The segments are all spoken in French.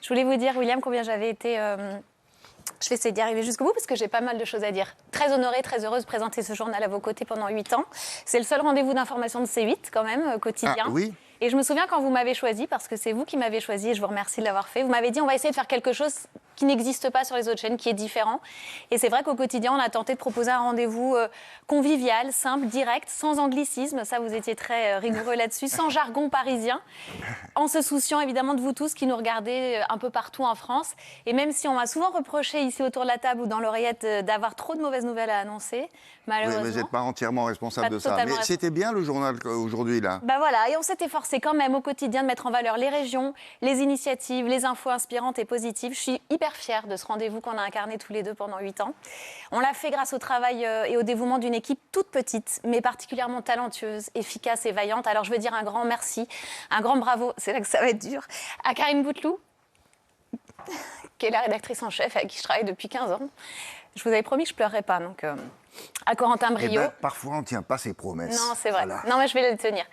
Je voulais vous dire, William, combien j'avais été... Je vais essayer d'y arriver jusqu'au bout parce que j'ai pas mal de choses à dire. Très honorée, très heureuse de présenter ce journal à vos côtés pendant 8 ans. C'est le seul rendez-vous d'information de C8 quand même, quotidien. Ah, oui. Et je me souviens quand vous m'avez choisi, parce que c'est vous qui m'avez choisi et je vous remercie de l'avoir fait, vous m'avez dit on va essayer de faire quelque chose qui n'existe pas sur les autres chaînes, qui est différent. Et c'est vrai qu'au quotidien, on a tenté de proposer un rendez-vous convivial, simple, direct, sans anglicisme. Ça, vous étiez très rigoureux là-dessus, sans jargon parisien, en se souciant évidemment de vous tous qui nous regardez un peu partout en France. Et même si on m'a souvent reproché ici autour de la table ou dans l'oreillette d'avoir trop de mauvaises nouvelles à annoncer, malheureusement... Oui, mais vous n'êtes pas entièrement responsable de ça. Mais totalement c'était bien le journal aujourd'hui, là. Bah voilà, et on s'est efforcé quand même au quotidien de mettre en valeur les régions, les initiatives, les infos inspirantes et positives. Je suis hyper fière de ce rendez-vous qu'on a incarné tous les deux pendant 8 ans. On l'a fait grâce au travail et au dévouement d'une équipe toute petite, mais particulièrement talentueuse, efficace et vaillante. Alors je veux dire un grand merci, un grand bravo, c'est là que ça va être dur, à Karine Bouteloup, qui est la rédactrice en chef avec qui je travaille depuis 15 ans. Je vous avais promis que je ne pleurerais pas, donc... À Corentin Brio. Eh ben, parfois, on ne tient pas ses promesses. Non, c'est vrai. Voilà. Non, mais je vais le tenir.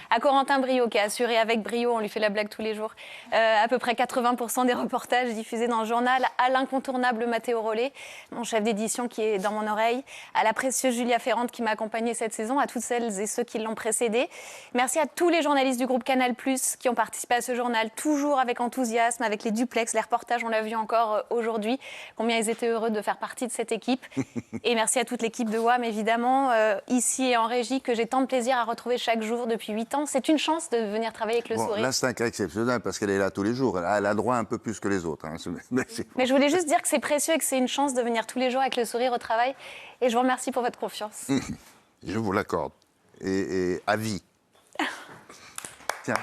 À Corentin Brio, qui a assuré avec brio, on lui fait la blague tous les jours, à peu près 80% des reportages diffusés dans le journal. À l'incontournable Mathéo Rollet, mon chef d'édition qui est dans mon oreille. À la précieuse Julia Ferrand qui m'a accompagnée cette saison. À toutes celles et ceux qui l'ont précédée. Merci à tous les journalistes du groupe Canal+, qui ont participé à ce journal, toujours avec enthousiasme, avec les duplex, les reportages, on l'a vu encore aujourd'hui, combien ils étaient heureux de faire partie de cette équipe. Et merci à toute l'équipe de WAM, évidemment, ici et en régie, que j'ai tant de plaisir à retrouver chaque jour depuis 8 ans. C'est une chance de venir travailler avec le sourire. Là, c'est un cas exceptionnel parce qu'elle est là tous les jours. Elle a droit un peu plus que les autres. Hein. Mais je voulais juste dire que c'est précieux et que c'est une chance de venir tous les jours avec le sourire au travail. Et je vous remercie pour votre confiance. Je vous l'accorde. Et à vie. Tiens.